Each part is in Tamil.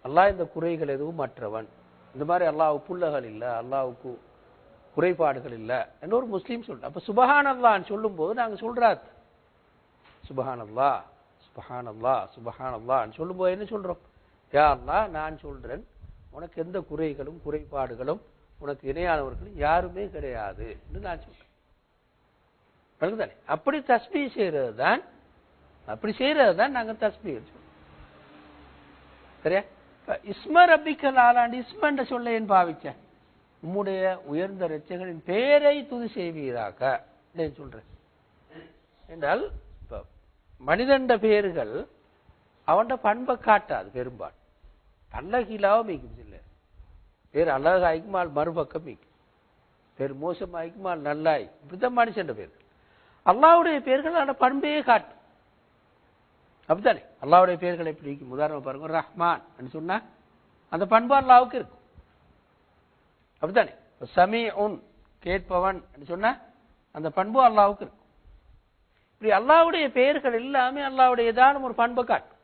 அல்லாஹ் இந்த குறைகள் எதுவும் மற்றவன், இந்த மாதிரி அல்லாஹ்வுக்கு புள்ளகள் இல்லை, அல்லாஹ்வுக்கு குறைபாடுகள் இல்லை என்று ஒரு முஸ்லீம் சொல்ற. அப்ப சுபஹானல்லாஹ்னு சொல்லும் போது நாங்க சொல்றாத் சுபஹானல்லாஹ் சுபஹானல்லாஹ் சுபஹானல்லாஹ்னு சொல்லும்போது என்ன சொல்றோம்? யா அல்லாஹ், நான் சொல்றேன் உனக்கு எந்த குறைகளும் குறைபாடுகளும் உனக்கு இணையானவர்களும் யாருமே கிடையாது என்று நான் சொல்றேன். தானே? அப்படி தஸ்பீஹ் செய்யறது தான் நாங்க தஸ்பீஹ் சொல்றோம். சரியா? இஸ்ம ரப்பிக்கல் ஆலாண்டு இஸ்மன்ற சொல்ல ஏன் பாவிச்சேன்? உம்முடைய உயர்ந்த இரட்சகரின் பெயரை துதி செய்வீராக சொல்றேன் என்றால், இப்ப மனிதண்ட பெயர்கள் அவன் பண்பை காட்டாது. பெரும்பாலும் அழகிலாவ மீக்கும் இல்லை. பேர் அழகாய்க்குமால் மறுபக்கம் மீக்கும், பேர் மோசமாய்க்குமால் நல்லாய், இப்படித்தான் மனுஷன் பேர்கள். அல்லாஹ்வுடைய பெயர்கள் அந்த பண்பையே காட்டும். அப்படித்தானே? அல்லாஹ்வுடைய பெயர்கள் எப்படி இருக்கும்? உதாரணம் பாருங்க, ரஹ்மான் சொன்னா அந்த பண்பு அல்லாஹ்வுக்கு இருக்கும். அப்படித்தானே? சமீஉன் கேட்பவன் சொன்னா அந்த பண்பு அல்லாஹ்வுக்கு இருக்கும். இப்படி அல்லாஹ்வுடைய பெயர்கள் எல்லாமே அல்லாஹ்வுடைய ஏதானும் ஒரு பண்பை காட்டும்.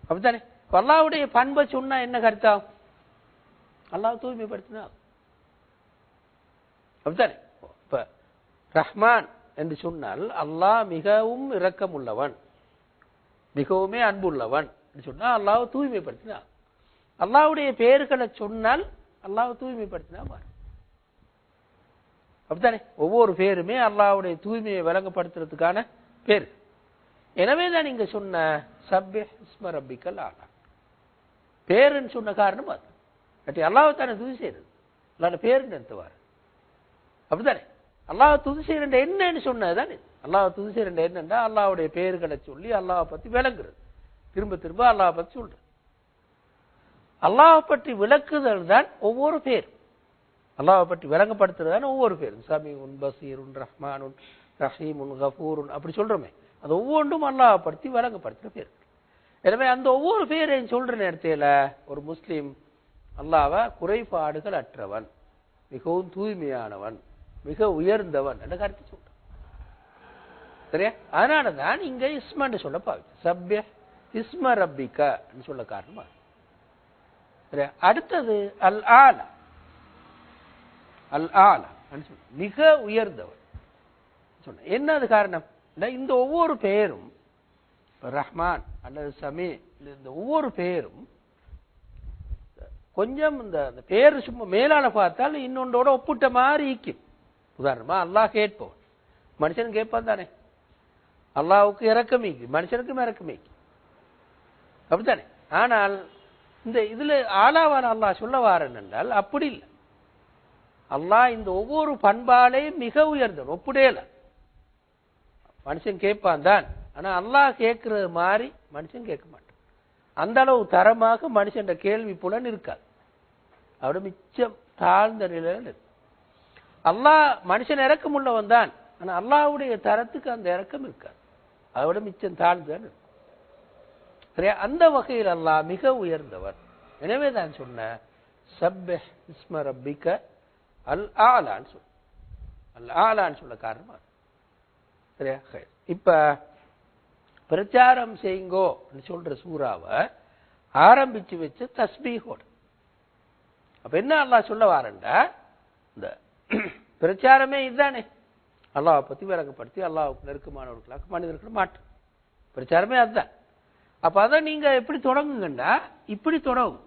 அப்படித்தானே? அல்லாஹ்வுடைய பண்பை சொன்னா என்ன கருத்தாகும்? அல்லாஹ் தூய்மைப்படுத்தினா. அப்படித்தானே? இப்ப ரஹ்மான் என்று சொன்னால் அல்லாஹ் மிகவும் இரக்கம் உள்ளவன், மிகவுமே அன்புள்ளவன் சொன்னா அல்லாஹ் தூய்மைப்படுத்தினா. அல்லாஹ்வுடைய பெயர்களை சொன்னால் அல்லாஹ் தூய்மைப்படுத்தினா மாறும். அப்படித்தானே? ஒவ்வொரு பேருமே அல்லாஹ்வுடைய தூய்மையை விளங்கப்படுத்துறதுக்கான பேர். எனவே தான் நீங்க சொன்ன சப்பிஹ் இஸ்ம ரப்பிக்கல் ஆலா பேருன்னு சொன்ன காரணம் அது. அல்லாஹ் தானே துதி செய்யறது, அல்லாஹ் பேருன்னு எடுத்துவார். அப்படித்தானே? அல்லாஹ் துதி செய்யற என்னன்னு சொன்னதுதான். அல்லாஹ் துதி செய்யற என்னன்னா அல்லாஹ்வுடைய பெயர்களை சொல்லி அல்லாஹ் பத்தி விளங்குறது, திரும்ப திரும்ப அல்லாஹ் பத்தி சொல்றது. அல்லாஹ் பற்றி விளக்குதல் தான் ஒவ்வொரு பேர். அல்லாஹ் பற்றி விளங்கப்படுத்துறது தான் ஒவ்வொரு பேரும். சமீஉன் பசீருன் ரஹ்மானுன் ரஹீமுன் கஃபூருன் அப்படி சொல்றோமே, அது ஒவ்வொன்றும் அல்லாஹ் பற்றி விளங்கப்படுத்துற பேர். எனவே அந்த ஒவ்வொரு பேரையும் சொல்ற நேரத்தில் ஒரு முஸ்லீம் அல்லாஹ்வை குறைபாடுகள் அற்றவன், மிகவும் தூய்மையானவன், மிக உயர்ந்தவன் என்ற கருத்து சொல்றான். சரியா? அதனாலதான் இங்க இஸ்மன்னு சொல்ல பாவிச்சு. சப்பிஹ் இஸ்ம ரப்பிக சொல்ல காரணமா. சரியா? அடுத்தது அல் ஆலா. அல் ஆலா மிக உயர்ந்தவன் சொன்ன. என்ன அது காரணம்? இந்த ஒவ்வொரு பெயரும் ரஹ்மான் அல்லது சமீ, இந்த ஒவ்வொரு பெயரும் கொஞ்சம் இந்த பெயர் சும்மா மேலால பார்த்தால் இன்னொன்றோட ஒப்பிட்ட மாதிரி ஈக்கும். உதாரணமா அல்லாஹ் கேட்பவன், மனுஷன் கேட்பான் தானே. அல்லாஹ்வுக்கு இரக்கம் ஈக்கு, மனுஷனுக்கும் இரக்கம் ஈக்கு. அப்படித்தானே? ஆனால் இந்த இதுல ஆளாவான அல்லாஹ் சொல்ல வாரன் என்றால் அப்படி இல்லை. அல்லாஹ் இந்த ஒவ்வொரு பண்பாலையும் மிக உயர்ந்தவன், ஒப்புடையல. மனுஷன் கேட்பான் தான், ஆனா அல்லாஹ் கேட்கறது மாதிரி மனுஷன் கேட்க மாட்டான். அந்த அளவு தரமாக மனுஷன் கேள்வி புலன் இருக்காது, அவட மிச்சம் தாழ்ந்த நிலையில் இருக்கு. அல்லாஹ் மனுஷன் இறக்கம் உள்ளவன் தான், ஆனா அல்லாஹ்வுடைய தரத்துக்கு அந்த இறக்கம் இருக்காது, அதோட மிச்சம் தாழ்ந்துதான் இருக்கும். சரியா? அந்த வகையில் அல்லாஹ் மிக உயர்ந்தவர். எனவே தான் சொன்ன சப்பிஹ் இஸ்ம ரப்பிக அல் ஆலான்னு சொல்ல. அல் ஆலான்னு சொல்ல காரணமா. சரியா? இப்ப பிரச்சாரம் செய்யுங்கோ சொல்ற சூறாவை ஆரம்பிச்சு வச்சு தஸ்பீஹோட. அப்ப என்ன அல்லாஹ் சொல்ல வாரண்டா, இந்த பிரச்சாரமே இதுதானே, அல்லாஹ் பத்தி விளங்கப்படுத்தி அல்லாஹ்வுக்கு நெருக்கமானவர்களாக மனிதர்கள் மாற்றம். பிரச்சாரமே அதுதான். அப்ப அதை நீங்க எப்படி தொடங்குங்கன்னா இப்படி தொடங்கும்,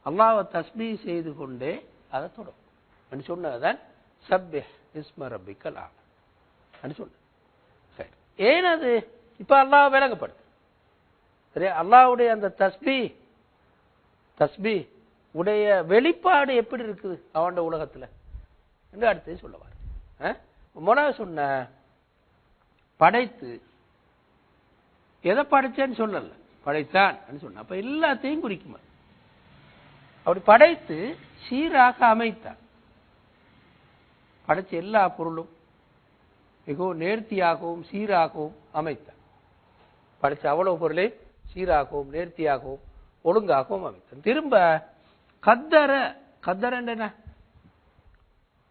அல்லாஹ்வை தஸ்பீஹ் செய்து கொண்டே அதை தொடங்கும் சொன்னதான் சப்பிஹ் இஸ்ம ரப்பிக்கல் ஆலா சொன்ன. சரி, ஏன் அது இப்ப அல்லாஹ் விளங்கப்படுது. சரி, அல்லாஹ்வுடைய அந்த தஸ்பீஹ் உடைய வெளிப்பாடு எப்படி இருக்குது அவன் உலகத்துல என்று அடுத்து சொல்லுவார். முதல்ல சொன்ன படைத்து எதை படைச்சேன்னு சொல்லல, படைத்தான் சொன்ன. அப்ப எல்லாத்தையும் குறிக்குமா. அப்படி படைத்து சீராக அமைத்தான். படைச்ச எல்லா பொருளும் மிகவும் நேர்த்தியாகவும் சீராகவும் அமைத்தான். படைச்ச அவ்வளவு பொருளை சீராகவும் நேர்த்தியாகவும் ஒழுங்காகவும் அமைத்தான். திரும்ப கத்தர என்ன,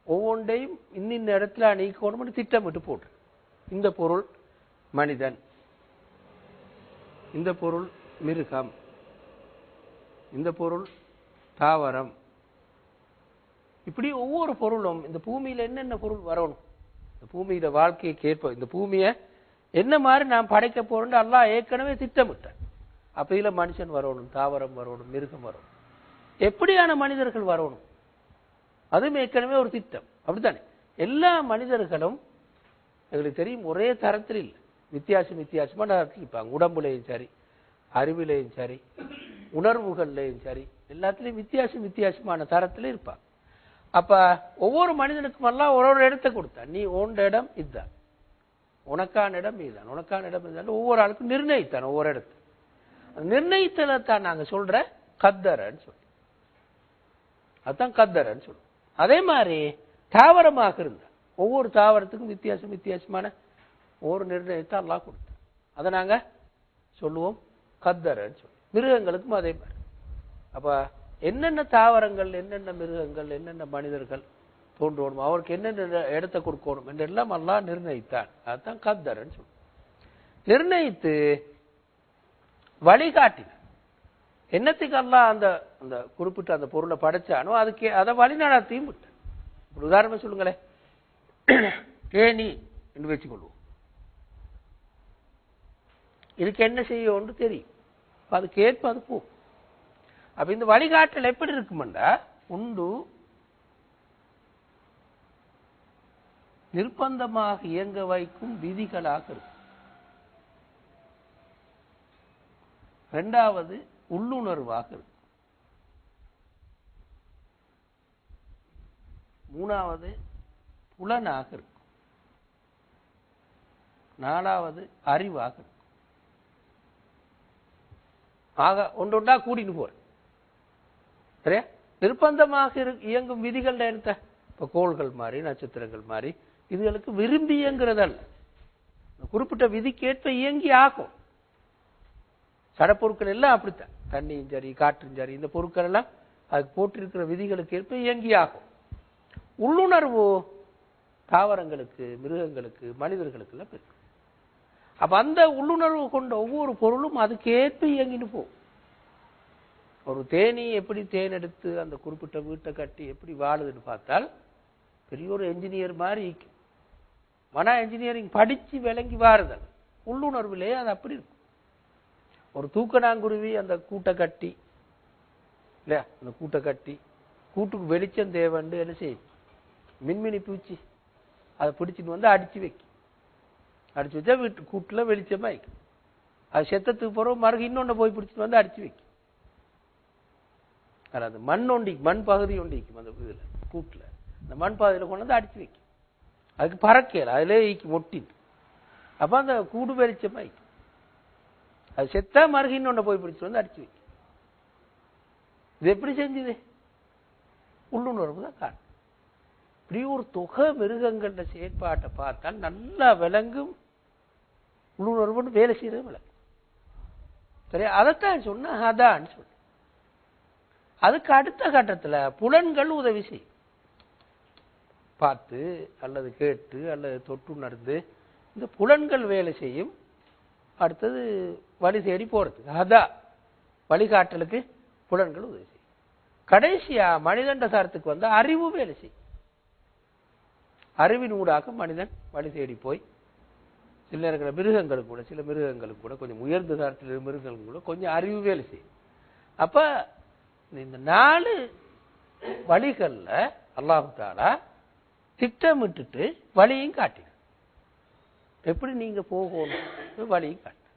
ஒவ்வொன்றையும் இன்னின் இடத்துல நீக்கணும்னு திட்டமிட்டு போட்டு, இந்த பொருள் மனிதன், இந்த பொருள் மிருகம், இந்த பொருள் தாவரம். இப்படி ஒவ்வொரு பொருளும் இந்த பூமியில என்னென்ன பொருள் வரணும், இந்த பூமியில வாழ்க்கையை கேட்போம், இந்த பூமியை என்ன மாதிரி நாம் படைக்க போறோம்னு அல்லாஹ் ஏற்கனவே திட்டமிட்டார். அப்ப இதுல மனுஷன் வரணும், தாவரம் வரணும், மிருகம் வரணும், எப்படியான மனிதர்கள் வரணும், அதுவும் ஏற்கனவே ஒரு திட்டம். அப்படித்தானே? எல்லா மனிதர்களும் எங்களுக்கு தெரியும் ஒரே தரத்தில் இல்லை, வித்தியாசமான தரத்தில் இருப்பாங்க. உடம்புலையும் சரி, அறிவிலையும் சரி, உணர்வுகள்லையும் சரி, எல்லாத்துலேயும் வித்தியாசமான தரத்தில் இருப்பாங்க. அப்ப ஒவ்வொரு மனிதனுக்கும் எல்லாம் ஒரு இடத்தை கொடுத்தான். நீ உன் இடம் இதுதான், உனக்கான இடம் இதுதான், உனக்கான இடம் இதுதான். ஒவ்வொரு ஆளுக்கும் நிர்ணயித்தான் ஒவ்வொரு இடத்து. நிர்ணயித்தல தான் நாங்க சொல்ற கத்தரன்னு சொல்லி, அதுதான் கத்தரன்னு சொல்லுவோம். அதே மாதிரி தாவரமாக இருந்தா ஒவ்வொரு தாவரத்துக்கும் வித்தியாசமான ஒரு நிர்ணயத்தை அல்லாஹ் கொடுத்தான். அதை நாங்க சொல்லுவோம் கத்தரன்னு சொல்லி. மிருகங்களுக்கும் அதே மாதிரி. அப்ப என்னென்ன தாவரங்கள், என்னென்ன மிருகங்கள், என்னென்ன மனிதர்கள் தோன்றணும், அவருக்கு என்னென்ன இடத்தை கொடுக்கணும் என்றெல்லாம் அல்லாஹ் நிர்ணயித்தான். அதுதான் கத்தரன்னு சொல்லுவோம். நிர்ணயித்து வழிகாட்டின. என்னத்துக்கு அல்லாஹ் அந்த அந்த குறிப்பிட்ட அந்த பொருளை படைச்சானோ அதுக்கு அதை வழிநடத்தியும் விட்டான். உதாரணமா சொல்லுங்களேன், தேனி என்று வச்சுக்கொள்வோம். இதுக்கு என்ன செய்யும் தெரியும், அது கேட்பு, அது போ. அப்ப இந்த வழிகாட்டல் எப்படி இருக்குமெண்டா, உண்டு நிர்பந்தமாக இயங்க வைக்கும் விதிகளாக இருக்கும். இரண்டாவது உள்ளுணர்வாக இருக்கும். மூணாவது புலனாக இருக்கும். நாலாவது அறிவாக இருக்கும். ஆக ஒன்றொன்றா கூட்டிட்டு போற சரியா. நிர்பந்தமாக இயங்கும் விதிகள் எடுத்த இப்ப கோள்கள் மாதிரி, நட்சத்திரங்கள் மாதிரி, இதுகளுக்கு விரும்பி இயங்குறதல்ல, குறிப்பிட்ட விதிக்கேற்ப இயங்கி ஆகும். சடப்பொருட்கள் எல்லாம் அப்படித்தான், தண்ணியும் சரி, காற்றும் சரி, இந்த பொருட்கள் எல்லாம் அதுக்கு போட்டிருக்கிற விதிகளுக்கு ஏற்ப இயங்கி ஆகும். உள்ளுணர்வு தாவரங்களுக்கு, மிருகங்களுக்கு, மனிதர்களுக்கு எல்லாம் இருக்கு. அப்ப அந்த உள்ளுணர்வு கொண்ட ஒவ்வொரு பொருளும் அதுக்கேற்ப இயங்கின்னு போகும். ஒரு தேனி எப்படி தேன் எடுத்து அந்த குறிப்பிட்ட வீட்டை கட்டி எப்படி வாழுதுன்னு பார்த்தால் பெரிய ஒரு என்ஜினியர் மாதிரி இருக்கும். மன என்ஜினியரிங் படிச்சு விளங்கி வாருதல் உள்ளுணர்விலேயே அது அப்படி இருக்கும். ஒரு தூக்கணாங்குருவி அந்த கூட்டை கட்டி இல்லையா, அந்த கூட்டை கட்டி கூட்டுக்கு வெளிச்சம் தேவைன்னு என்ன செய்யும், மின்மினி பூச்சி அதை பிடிச்சிட்டு வந்து அடிச்சு வைக்கும். அடிச்சு வச்சா வீட்டு கூட்டுல வெளிச்சமா வைக்கும். அது செத்தத்துக்கு போறோம் மறுக இன்னொன்னு போய் பிடிச்சிட்டு வந்து அடிச்சு வைக்கும். அது மண் பகுதி ஒண்டிக்கும் அந்த இதுல கூட்டுல, அந்த மண் பாதையில கொண்டு வந்து அடிச்சு வைக்கும். அதுக்கு பறக்கல, அதுல ஒட்டிட்டு அப்ப அந்த கூடு வெளிச்சமா வைக்கும். அது செத்தா மறுக இன்னொன்னு போய் பிடிச்சிட்டு வந்து அடிச்சு வைக்கும். இது எப்படி செஞ்சது? உள்ளுணர்வு தான் காரணம். இப்படி ஒரு தொகை மிருகங்கள செயற்பாட்டை பார்த்தால் நல்லா விளங்கும். உள்ளுணர்வுன்னு வேலை செய்யறது விளங்கும். சரியா? அதைத்தான் சொன்ன அதான்னு சொல்லு. அதுக்கு அடுத்த கட்டத்துல புலன்கள் உதவி செய்யும். பார்த்து அல்லது கேட்டு அல்லது தொட்டுணர்ந்து இந்த புலன்கள் வேலை செய்யும். அடுத்தது வழி தேடி போறதுக்கு அதான் வழிகாட்டலுக்கு புலன்கள் உதவி செய்யும். கடைசியா மனிதண்ட சாரத்துக்கு வந்து அறிவு வேலை செய்யும். அறிவின் ஊடாக மனிதன் வழி தேடி போய் சில நேரங்களில் சில மிருகங்களுக்கு கூட கொஞ்சம் உயர்ந்த சாரத்தில் மிருகங்களுக்கு கூட கொஞ்சம் அறிவு வேலை செய்யும். அப்ப இந்த 4 வழிகள்ல அல்லாஹ் தஆலா திட்டமிட்டுட்டு வழியும் காட்டின. எப்படி நீங்க போகணும் வழியும் காட்டின.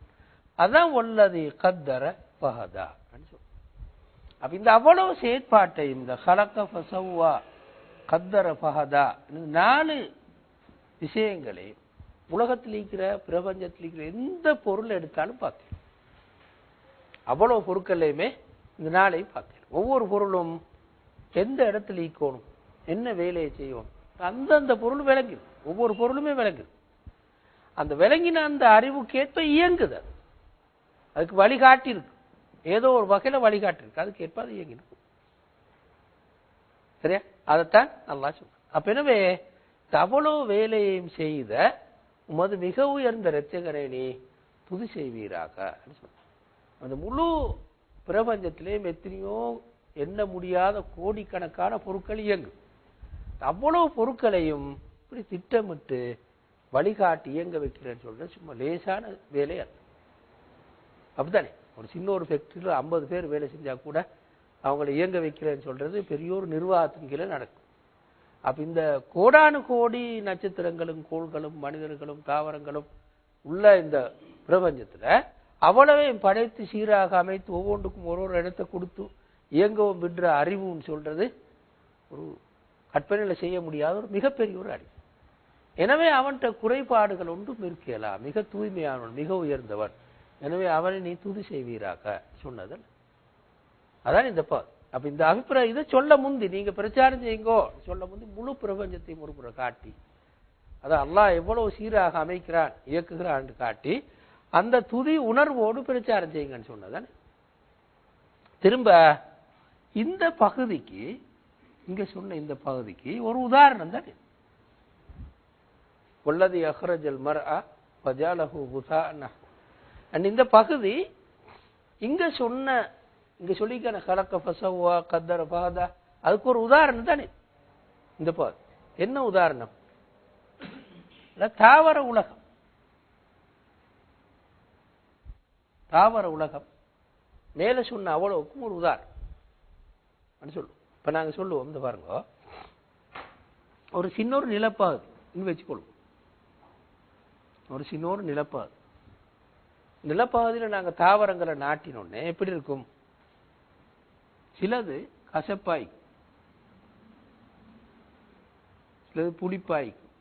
அதான் வல்லதி கத்தர ஃபஹதா. அப்ப இந்த அவ்வளவு செயற்பாட்டை இந்த ஹலக ஃபஸவ்வா கத்தர ஃபஹதா 4 விஷயங்களை உலகத்தில் இருக்கிற பிரபஞ்சத்தில் இருக்கிற எந்த பொருள் எடுத்தாலும் பார்த்தேன். அவ்வளவு பொருட்களையுமே இந்த 4ஐயும் பார்த்தேன். ஒவ்வொரு பொருளும் எந்த இடத்துல ஈக்கணும், என்ன வேலையை செய்யணும், அந்தந்த பொருள் விளங்குது. ஒவ்வொரு பொருளுமே விளங்குது. அந்த விளங்கின அந்த அறிவுக்கேற்ப இயங்குது. அதுக்கு வழிகாட்டி இருக்கு, ஏதோ ஒரு வகையில வழிகாட்டி இருக்கு, அதுக்கேற்ப அது இயங்கிடும். சரியா? அதைத்தான் அல்லாஹ் சொல்றான். அப்ப எனவே அவ்வளவு வேலையையும் செய்த உமது மிக உயர்ந்த இரட்சகரை நீ துதி செய்வீராக. அந்த முழு பிரபஞ்சத்திலேயும் எத்தனையோ எண்ண முடியாத கோடிக்கணக்கான பொருட்கள் இயங்கும். அவ்வளவு பொருட்களையும் இப்படி திட்டமிட்டு வழிகாட்டி இயங்க வைக்கிறேன்னு சொல்ற சும்மா லேசான வேலை அது. அப்படித்தானே? ஒரு சின்ன ஒரு ஃபேக்டரியில் 50 பேர் வேலை செஞ்சா கூட அவங்களை இயங்க வைக்கிறேன்னு சொல்றது பெரிய ஒரு நிர்வாகத்தின் கீழே நடக்கும். அப்ப இந்த கோடானு கோடி நட்சத்திரங்களும் கோள்களும் மனிதர்களும் தாவரங்களும் உள்ள இந்த பிரபஞ்சத்துல அவ்வளவையும் படைத்து சீராக அமைத்து ஒவ்வொன்றுக்கும் ஒரு இடத்தை கொடுத்து இயங்கவும் விடுற அறிவுன்னு சொல்றது ஒரு கற்பனையில செய்ய முடியாத ஒரு மிகப்பெரிய ஒரு அறிவு. எனவே அவன்கிட்ட குறைபாடுகள் ஒன்றும் இருக்கலாம். மிக தூய்மையானவன், மிக உயர்ந்தவன். எனவே அவனை நீ துதி செய்வீராக சொன்னதல். அதான் இந்த அப்ப இந்த அபிப்பிராயம் இதை சொல்ல முந்தி நீங்க பிரச்சாரம் செய்யுங்கோ சொல்ல முந்தி முழு பிரபஞ்சத்தையும் ஒரு முறை காட்டி, அதான் அல்லாஹ் எவ்வளவு சீராக அமைக்கிறான் இயக்குகிறான் காட்டி அந்த துதி உணர்வோடு பிரச்சாரம் செய்யுங்கன்னு சொன்னதானே. திரும்ப இந்த பகுதிக்கு இங்க சொன்ன இந்த பகுதிக்கு ஒரு உதாரணம் தானே. வல்லதி அஹ்ரஜல் மர்அ ஃபஜஅலஹு குஸாஅன். இந்த பகுதி இங்க சொல்லிக்கான கலக்க ஃபஸவா கத்தர ஃபஹதா அதுக்கு ஒரு உதாரணம் தானே இந்த பகுதி. என்ன உதாரணம்? தாவர உலகம். தாவர உலகம் மேல சொன்ன அவ்வளவுக்கும் ஒரு உதாரணம் சொல்லுவோம். இப்ப நாங்க சொல்லுவோம், இந்த பாருங்க, ஒரு சின்ன ஒரு நிலப்பகுதி வச்சுக்கொள்வோம். ஒரு சின்ன ஒரு நிலப்பகுதியில நாங்க தாவரங்களை நாட்டினோடனே எப்படி இருக்கும்? சிலது கசப்பாய்க்கும், சிலது புளிப்பாய்க்கும்,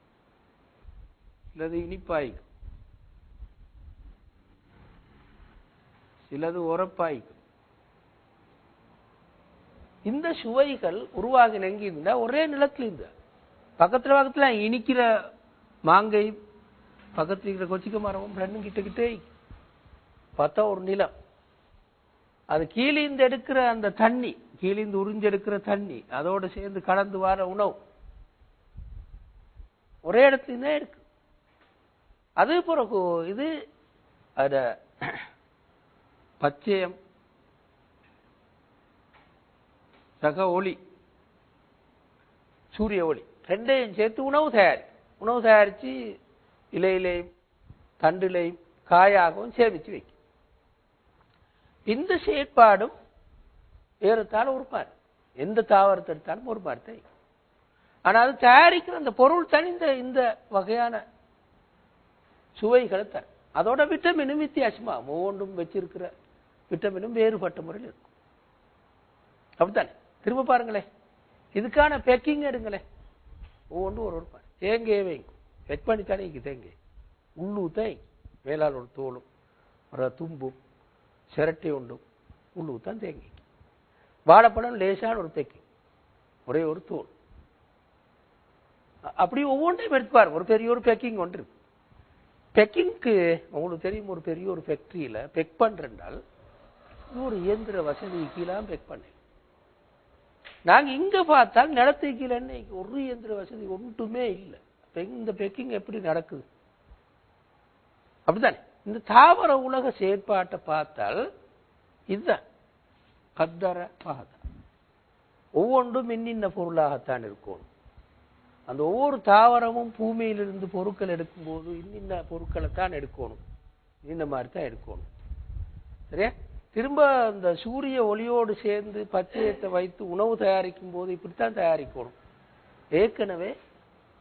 சிலது இனிப்பாய்க்கும், சிலது உரப்பாய்க்கும். இந்த சுவைகள் உருவாகின எங்க இருந்தா ஒரே நிலத்துல இருந்தா பக்கத்துல இனிக்கிற மாங்கை பக்கத்துல இருக்கிற கொச்சிக்க மரமும் ரெண்டும் கிட்ட பார்த்தா ஒரு நிலம். அது கீழிந்து எடுக்கிற அந்த தண்ணி, கீழிந்து உறிஞ்செடுக்கிற தண்ணி, அதோட சேர்ந்து கலந்து வர உணவு ஒரே இடத்துல தான் இருக்கு. அது பிறகு இது அத பச்சையம் சக ஒளி, சூரிய ஒளி ரெண்டையும் சேர்த்து உணவு தயாரிச்சு இலையிலையும் தண்டிலையும் காயாகவும் சேமிச்சு வைக்கும். இந்த செயற்பாடும் ஏறத்தாழ ஒரு மாதிரி, எந்த தாவரத்தை எடுத்தாலும் ஒரு மாதிரி தான். ஆனா அது தயாரிக்கிற அந்த பொருள் தனி இந்த வகையான சுவைகளை தரும். அதோட விட்டமினும் வித்தியாசமா ஒவ்வொன்றும் வச்சிருக்கிற விட்டமினும் வேறுபட்ட முறையில் இருக்கும். அப்படித்தானே? திரும்ப பாருங்களேன், இதுக்கான பேக்கிங் எடுங்களேன், ஒவ்வொன்றும் ஒரு மாதிரி. தேங்காய் வைக்கும், பெக் பண்ணித்தானே தேங்காய் உள்ளூத்தான் மேலால் ஒரு தோலும் ஒரு தும்பும் சிரட்டை உண்டும் உள்ளூத்தான் தேங்காய். வாழைப்பழம் லேசான ஒரு பேக்கிங், ஒரே ஒரு தோல். அப்படி ஒவ்வொன்றையும் எடுத்துப்பாரு. ஒரு பெரிய ஒரு பேக்கிங் ஒன்று இருக்கு. பெக்கிங்க்கு உங்களுக்கு தெரியும், ஒரு பெரிய ஒரு ஃபேக்டரியில பெக் பண்றால் ஒரு இயந்திர வசதி கீழே பெக் பண்ண. நாங்க இங்க பார்த்தால் நிலத்தை கீழே ஒரு இயந்திர வசதி ஒன்றுமே இல்லை. இந்த பெக்கிங் எப்படி நடக்குது? அப்படித்தானே? இந்த தாவர உலக செயற்பாட்டை பார்த்தால் இதுதான் கத்தர பஹதா. ஒவ்வொன்றும் இன்னின்ன பொருளாகத்தான் இருக்கணும். அந்த ஒவ்வொரு தாவரமும் பூமியிலிருந்து பொருட்கள் எடுக்கும்போது இன்னின்ன பொருட்களைத்தான் எடுக்கணும், இந்த மாதிரி தான் எடுக்கணும். சரியா? திரும்ப இந்த சூரிய ஒளியோடு சேர்ந்து பச்சையத்தை வைத்து உணவு தயாரிக்கும் போது இப்படித்தான் தயாரிக்கணும். ஏற்கனவே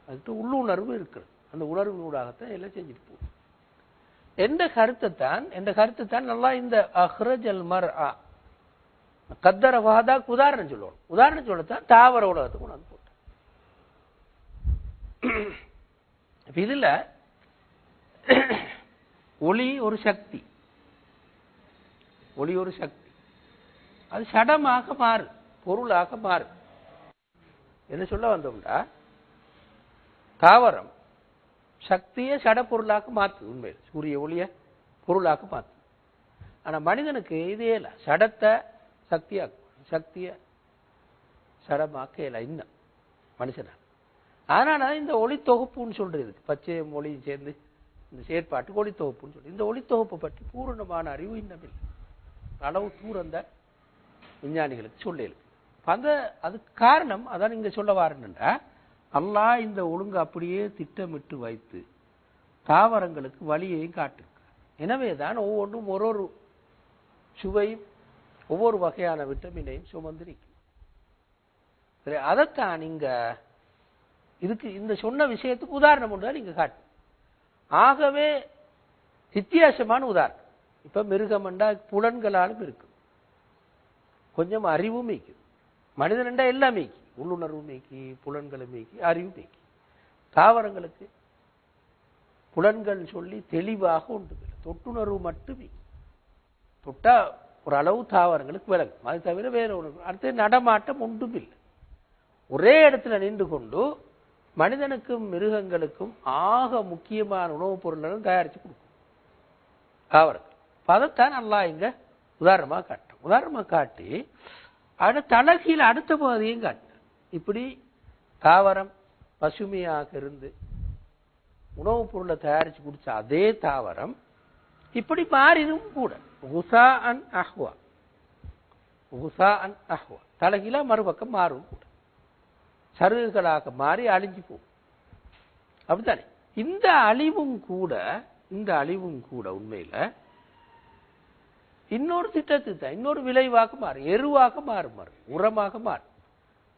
அதுக்கு உள்ளுணர்வு இருக்கிறது. அந்த உணர்வினூடாகத்தான் எல்லாம் செஞ்சுட்டு போகும். எந்த கருத்தை தான் நல்லா இந்த அஹ்ரஜல் மர்அ கத்தர ஃபஹதாக்கு உதாரணம் சொல்லணும். உதாரணம் சொல்லத்தான் தாவர உலகத்துக்கு கொண்டு போட்டேன். இதுல ஒளி ஒரு சக்தி, அது சடமாக மாறு, பொருளாக மாறு. என்ன சொல்ல வந்தோம்னா, தாவரம் சக்தியை சட பொருளாக மாத்து. உண்மையில் சூரிய ஒளிய பொருளாக மாத்து. ஆனா மனிதனுக்கு இதே இல்ல, சடத்தை சக்திய சடமாக்க இல்ல இன்னும் மனுஷனா. அதனால இந்த ஒளி தொகுப்புன்னு சொல்றது, பச்சை மொழியும் சேர்ந்து இந்த செயற்பாட்டுக்கு ஒளி தொகுப்புன்னு சொல்லி, இந்த ஒளி தொகுப்பை பற்றி பூரணமான அறிவு இன்னும் இல்லை. அளவு தூரம் தான் விஞ்ஞானிகளுக்கு சொல்லல. அதுக்கு காரணம் அதான் இங்க சொல்ல வாரேன்டா, அல்லாஹ் இந்த ஒழுங்கு அப்படியே திட்டமிட்டு வைத்து தாவரங்களுக்கு வழியையும் காட்டிருக்கிறார். எனவேதான் ஒவ்வொன்றும் ஒரு சுவையும் ஒவ்வொரு வகையான விட்டமினையும் சுமந்திருக்கும். சரி, அதைத்தான் நீங்க இதுக்கு இந்த சொன்ன விஷயத்துக்கு உதாரணம் ஒன்று நீங்க காட்டு. ஆகவே வித்தியாசமான உதாரணம். இப்ப மிருகம்ண்டா புலன்களாலும் இருக்கு, கொஞ்சம் அறிவும் மீக்கும். மனிதன்டா எல்லாம் மீக்கி, உள்ளுணர்வு மீக்கி, புலன்களை மீக்கி, அறிவு மீக்கி. தாவரங்களுக்கு புலன்கள் சொல்லி தெளிவாக உண்டு, தொட்டுணர்வு மட்டும் மீக்கி. தொட்டா ஒரு அளவு தாவரங்களுக்கு விளங்கும், அது தவிர வேற ஒன்று. அடுத்து நடமாட்டம் ஒன்றும் இல்லை, ஒரே இடத்துல நின்று கொண்டு மனிதனுக்கும் மிருகங்களுக்கும் ஆக முக்கியமான உணவுப் பொருள்களும் தயாரித்து கொடுக்கும் தாவரங்கள். அதைத்தான் அல்லாஹ் இங்க உதாரணமா காட்டும். உதாரணமா காட்டி தலகீழ அடுத்த பகுதியும் காட்டு. இப்படி தாவரம் பசுமையாக இருந்து உணவுப் பொருளை தயாரித்து குடிச்ச அதே தாவரம் இப்படி மாறிடும் கூட. தலகீழ மறுபக்கம் மாறும் கூட, சருகுகளாக மாறி அழிஞ்சு போகும். அப்படித்தானே? இந்த அழிவும் கூட உண்மையில இன்னொரு திட்டத்துக்கு தான், இன்னொரு விளைவாக மாறும், எருவாக மாறும், உரமாக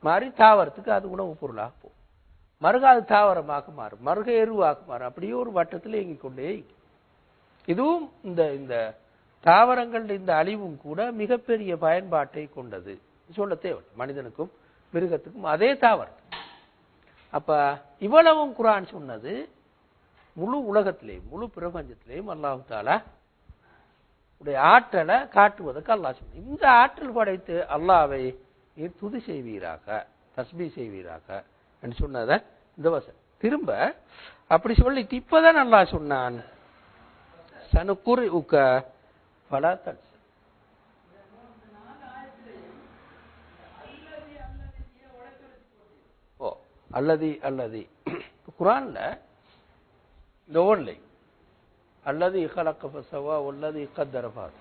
மாறி தாவரத்துக்கு அது உணவுப் பொருளாக போகும். மறுக அது தாவரமாக மாறும், மறுக எருவாக மாறும். அப்படியே ஒரு வட்டத்தில் இயங்கிக் கொண்டே. இதுவும் இந்த தாவரங்கள் இந்த அழிவும் கூட மிகப்பெரிய பயன்பாட்டை கொண்டது சொல்ல தேவை. மனிதனுக்கும் மிருகத்துக்கும் அதே தாவரம். அப்ப இவ்வளவும் குர்ஆன் சொன்னது முழு உலகத்திலேயும் முழு பிரபஞ்சத்திலேயும் அல்லாஹ் தஆலா உடைய ஆற்றலை காட்டுவதற்கு அல்லாஹ் சொன்னார். இந்த ஆற்றல் படைத்து அல்லாஹ்வை துதி செய்வீராக, தஸ்பீஹ் செய்வீராக என்று சொன்னத இந்த வசனம். திரும்ப அப்படி சொல்லிட்டு இப்பதான் அல்லாஹ் சொன்னான், சனுகுர்உக ஃபலா தன்ஸ. அல்லதி குர்ஆன்ல இந்த ஓன்லை அல்லதி خلق فسوى والذي قدر فهدى.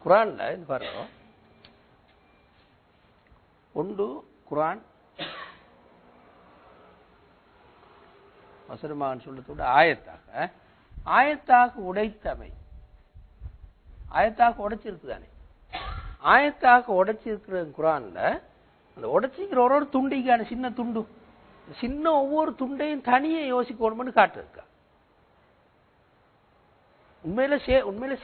குர்ஆன்ல இது பாருங்க, ஒன்று குர்ஆன் வசனமான் சொல்லத்தோட ஆயத்தாக உடைத்தமை, ஆயத்தாக உடைச்சிருக்குதானே, ஆயத்தாக உடைச்சிருக்கிற குர்ஆன்ல அந்த உடைச்சிக்கிற ஒரு துண்டிக்கான சின்ன துண்டு, சின்ன ஒவ்வொரு துண்டையும் தனியே யோசிக்கணும்னு காட்டிருக்கா. உண்மையில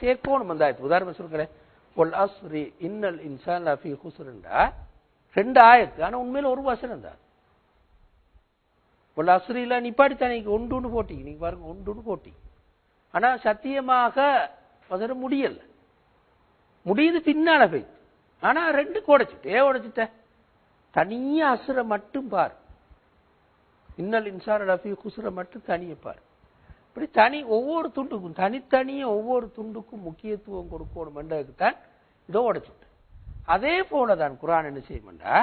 சேர்க்கணும் அந்த ஆயத்து. உதாரணம் சொல்கிறேன், ஒல் அஸ்ரி இன்னல் இன்சான் லஃபீ குஸ்ருண்டா ரெண்டு ஆயத்து, ஆனா உண்மையில ஒரு வசனம் தான். ஒல் அஸ்ரில நிப்பாடி தனிக்கு ஒன்றுன்னு போட்டி, நீங்க பாருங்க ஒன்றுன்னு போட்டி, ஆனா சத்தியமாக வசனம் முடியல, முடியுது பின்னால போய். ஆனா ரெண்டு உடைச்சிட்ட தனியா அசுர மட்டும் பாரு, இன்னல் இன்சான் லஃபீ குஸ்ர மட்டும் தனியே பாரு. இப்படி தனி ஒவ்வொரு துண்டுக்கும் தனித்தனியே ஒவ்வொரு துண்டுக்கும் முக்கியத்துவம் கொடுக்கணும் என்றதுக்குத்தான் இதோ உடைச்சுட்டு. அதே போலதான் குர்ஆன் என்ன செய்யும்டா,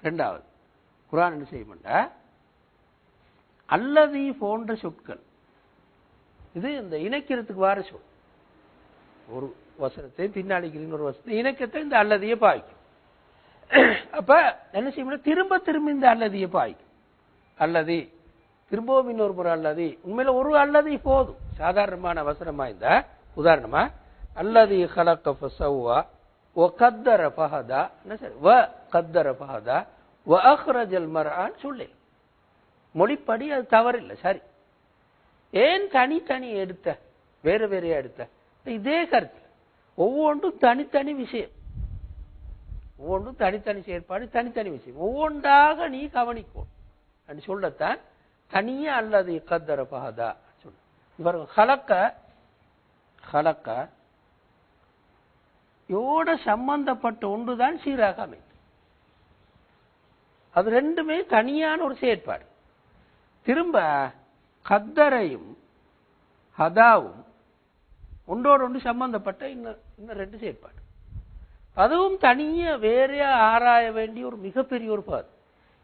ரெண்டாவது குர்ஆன் என்ன செய்யும்டா, அல்லதி போன்ற சொற்கள், இது இந்த இணைக்கிறதுக்கு வார சொல். ஒரு வசனத்தை பின்னாடிக்கு இன்னொரு வசனத்தை இணைக்கத்தை இந்த அல்லதியை பாய்க்கும். அப்ப என்ன செய்யும், திரும்ப இந்த அல்லதியை பாய்க்கும். அல்லதி திரும்பவும் இன்னொரு முறை அல்லதி. உண்மையில ஒரு அல்லதி போதும், சாதாரணமான வசனமா இந்த உதாரணமா அல்லதி خلق فسوى وقدر فهدى وقدر فهدى واخرج المرعى சொல்லு. மொழிப்படி அது தவறில்லை, சரி. ஏன் தனி எடுத்த, வேறையா எடுத்த? இதே கருத்து, ஒவ்வொன்றும் தனித்தனி விஷயம், ஒவ்வொன்றும் தனித்தனி செயற்பாடு, தனித்தனி விஷயம், ஒவ்வொன்றாக நீ கவனிக்கும் அப்படின்னு சொல்லத்தான் தனியா அல்லது கத்தர பஹதா சொல்ல. ஹலக்க யோட சம்பந்தப்பட்ட ஒன்றுதான் சீராக அமைத்து, அது ரெண்டுமே தனியான ஒரு செயற்பாடு. திரும்ப கத்தரையும் ஹதாவும் ஒன்றோடு ஒன்று சம்பந்தப்பட்ட இன்னும் ரெண்டு செயற்பாடு, அதுவும் தனியா வேறையா ஆராய வேண்டிய ஒரு மிகப்பெரிய ஒரு பாது.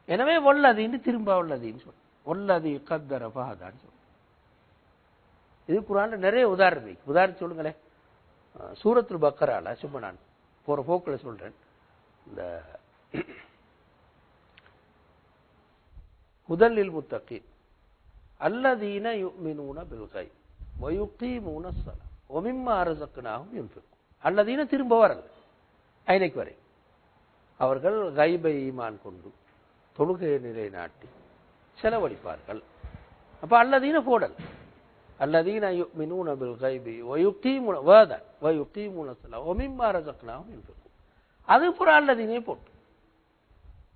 எனவே வல்லதின்னு திரும்ப வல்லதின்னு சொல்ல, வல்லதி கத்தர பஹதான்னு சொல்ல. இது குர்ஆன்ல நிறைய உதாரணம். சொல்லுங்களேன். சூரத்துல் பக்கரால சும்மா நான் போற போக்கில் சொல்றேன். இந்த ஹுதல்லில் முத்தகீன் அல்லதீன யுமினூன பில் கைப் வ யுகீமூன ஸலாத் வ மிம்மா ரஸக்னாஹும் யுன்ஃபிகூன். அல்லதீன திரும்ப வரல ஐனைக்கு வரை. அவர்கள் கைபை ஈமான் கொண்டு தொழுகையை நிலைநாட்டி செலவழிப்பார்கள். அப்ப அல்லதீன போடல் அல்லதீன யுமினூன பில் கைபி வ யுகீமூன வதன் வ யுகீமூன ஸலாத் வ மிம்மா ரஸக்னாஹும் யுன்ஃபிகூன். அது புற அல்லதீனே போட்டு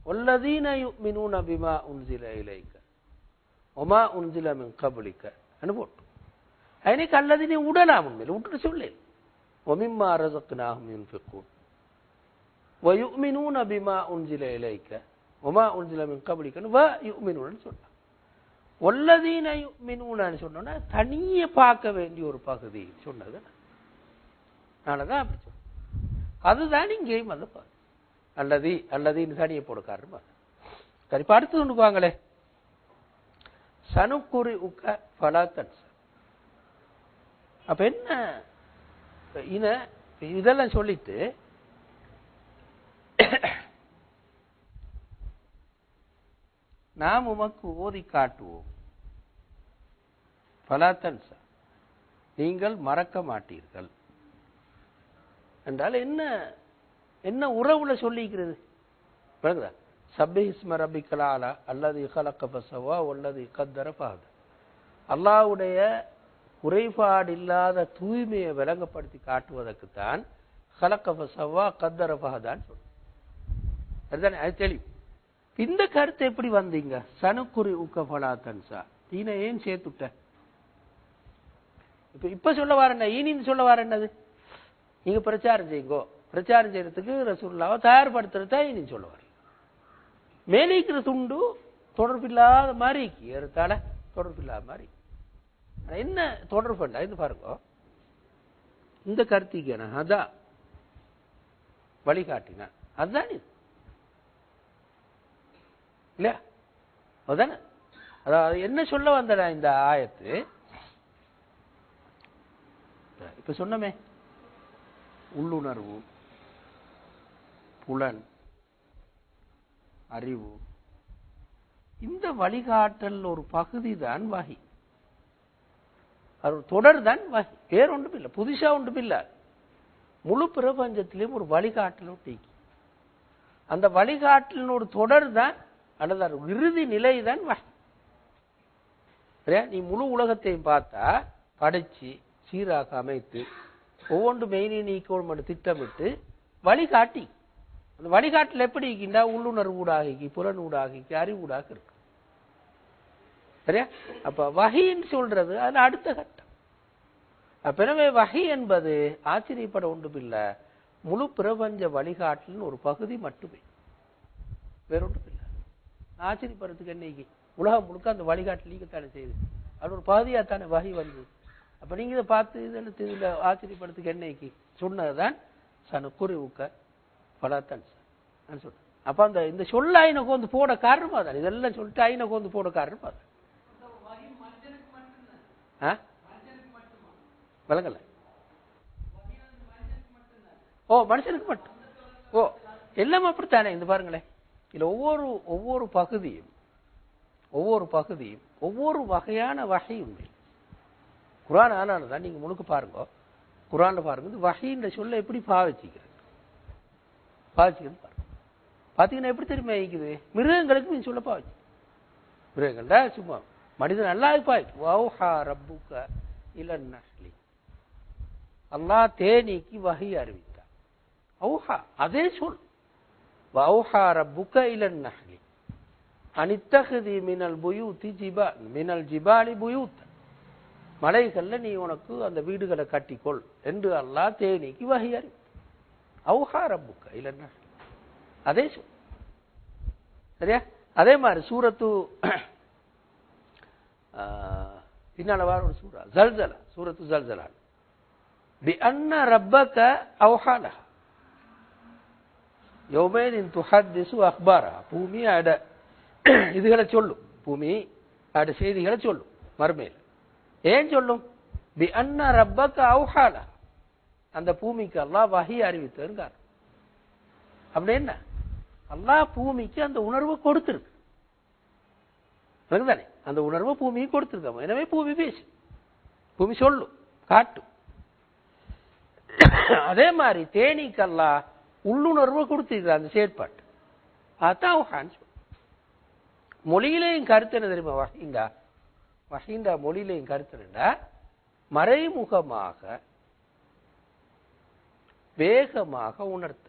வல்லதீன யுமினூன பிமா உன்ஸில இலைக வமா உன்ஸில மின் கப்லிக அனு போட்டு ஐனைக்கு அல்லதீனே உடலாம். உண்மையில் விட்டுட்டு சொல்லேன். வ மிம்மா ரஸக்னாஹும் யுன்ஃபிகூன் வ யுமினூன பிமா உன்ஸில இலைக வமா உன்ஸில மின் கப்லிக வ யுமினூனு சொன்னான். வல்லதீன யுமினூனு சொன்னோன்னா தனியே பார்க்க வேண்டிய ஒரு பகுதி சொன்னது. நானதான் அப்படி சொன்னேன். அதுதான் இங்கேயும் வந்து பாரு அல்லதீன்னு தனியை போட காரணம். சரி, அடுத்து கொண்டு வாங்களே. சனுக்குறி உக்க ஃபலா தன்ஸ. அப்ப என்ன இதெல்லாம் சொல்லிட்டு நாம் உமக்கு ஓதி காட்டுவோம். ஃபலா தன்ஸ, நீங்கள் மறக்க மாட்டீர்கள் என்றால் என்ன என்ன உறவுல சொல்லிக்கிறது? சப்பி இஸ்ம ரப்பிக்கல் ஆலா அல்லது கலக்க ஃபஸவா வல்லதி கத்தர ஃபஹத. அல்லாஹ்வுடைய குறைபாடு இல்லாத தூய்மையை விளங்கப்படுத்தி காட்டுவதற்குத்தான் கலக்க ஃபஸவா கத்தர ஃபஹதான்னு சொல்றோம். அதுதானே, அது தெளிவு. இந்த கருத்து எப்படி வந்தீங்க? சனுக்குறி உக்க ஃபலா தன்ஸா, ஈன ஏன் சேர்த்துட்ட? இப்ப சொல்ல வர என்ன? ஈனின்னு சொல்ல வர என்னது? நீங்க பிரச்சாரம் செய்யுங்கோ. பிரச்சாரம் செய்யறதுக்கு ரசூலுல்லாஹ்வை தயார்படுத்துறதா ஈனி சொல்ல வர. மேலிக்கிற துண்டு தொடர்பில்லாத மாதிரி ஏறத்தால தொடர்பில்லாத மாதிரி என்ன தொடர்பு இது பாருங்க. இந்த கருத்திக்கு அதான் வழிகாட்டின அதுதான் இது இல்லையா? அதுதானே. அதாவது என்ன சொல்ல வந்தடா இந்த ஆயத்து? இப்ப சொன்னமே, உள்ளுணர்வு, புலன், அறிவு, இந்த வழிகாட்டல் ஒரு பகுதி தான் வஹி. அது தொடர் தான் வஹி, வேற ஒன்றும் இல்லை, புதுசா ஒன்றும் இல்லை. முழு பிரபஞ்சத்திலையும் ஒரு வழிகாட்டல் ஒட்டிக்கு. அந்த வழிகாட்டலின் ஒரு தொடர் தான் அல்லது இறுதி நிலை தான் வஹி. நீ முழு உலகத்தையும் பார்த்தா படைச்சு சீராக அமைத்து ஒவ்வொன்று மெயினி நீக்கோள் மட்டும் திட்டமிட்டு வழிகாட்டி. அந்த வழிகாட்டில் எப்படி இருக்கின்றா? உள்ளுணர்வு ஊடாகி, புலன் ஊடாகி, அறிவு ஊடாக இருக்கு. சரியா? அப்ப வஹின்னு சொல்றது அது அடுத்த கட்டம். எனவே வஹி என்பது ஆச்சரியப்பட ஒன்றும் இல்லை, முழு பிரபஞ்ச வழிகாட்டின் ஒரு பகுதி மட்டுமே, வேற ஒன்றும் இல்லை. ஆச்சரியப்படுறதுக்கு என்னைக்கு உலகம் முழுக்க அந்த வழிகாட்டில் நீங்கத்தானே செய்யுது, அது ஒரு பகுதியாத்தானே வஹி வந்து. அப்ப நீங்க இதை பார்த்து இதுல ஆச்சரியப்படுறதுக்கு என்னைக்கு சொன்னதுதான் சனுக்குறி ஊக்க ஃபலா தன்ஸ சொல்றேன். அப்ப அந்த இந்த சொல்ல ஐநக்கு வந்து போட காரணமா தான் இதெல்லாம் சொல்லிட்டு ஐநக்கு வந்து போட காரணமா தான். விளங்கல? ஓ, மனுஷனுக்கு மட்டும். ஓ, எல்லாம் அப்படித்தானே. இந்த பாருங்களேன், இதுல ஒவ்வொரு பகுதியும் ஒவ்வொரு வகையான வகை உண்டு. குர்ஆன் ஆனால்தான் நீங்க முழுக்க பாருங்க, குர்ஆன்ல பாருங்க இந்த வஹீன்ற சொல்ல எப்படி பாவிச்சுக்கிறது பாருங்க. பாத்தீங்கன்னா எப்படி தெரியுமா இருக்குது? மிருகங்களுக்கு நீ சொல்ல பாவிச்சு. மிருகங்கள்டா சும்மா மனிதன் நல்லா பாய்ச்சு. வௌஹா ரப்புக இலன் நஹ்லி, அல்லாஹ் தேனீக்கு வஹி அறிவித்தார். ஔஹா அதே சொல். வௌஹா ரப்புக இலன் நஹ்லி அனித்தஹதி மினல் புயூதி ஜிபால் மினல் ஜிபாலி புயூத், மலைகள்ல நீ உனக்கு அந்த வீடுகளை கட்டிக்கொள் என்று அல்லாஹ் தேனீக்கு வஹி அறிவித்தார். ஔஹா ரப்புக இலன் நஹ்லி, அதே சொல். சரியா? அதே மாதிரி சூரத்து பின்னால வர ஒரு சூரா ஜல்சலா, சூரத்து ஜல்சலா, பி அன்ன ரப்பக ஔஹா லஹா யௌமைன் துஹத்திஸு அக்பாரா, பூமி அட இதுகளை சொல்லும், பூமி அட செய்திகளை சொல்லும் மறுமையில். ஏன் சொல்லும்? பி அன்ன ரப்பக ஔஹா லஹா, அந்த பூமிக்கு அல்லாஹ் வஹி அறிவித்தார். அப்படின்னா அல்லாஹ் பூமிக்கு அந்த உணர்வை கொடுத்திருக்கு தானே, அந்த உணர்வை பூமிக்கு கொடுத்திருக்காம. எனவே பூமி பேசு, பூமி சொல்லும், காட்டும். அதே மாதிரி தேனீக்கு அல்லாஹ் உள்ளுணர்வை கொடுத்திருக்கிற அந்த செயற்பாட்டு அதான் மொழியிலேயும் கருத்து என்ன தெரியுமா? வஹீண்டா மொழியிலேயும் கருத்து என்னடா, மறைமுகமாக வேகமாக உணர்த்த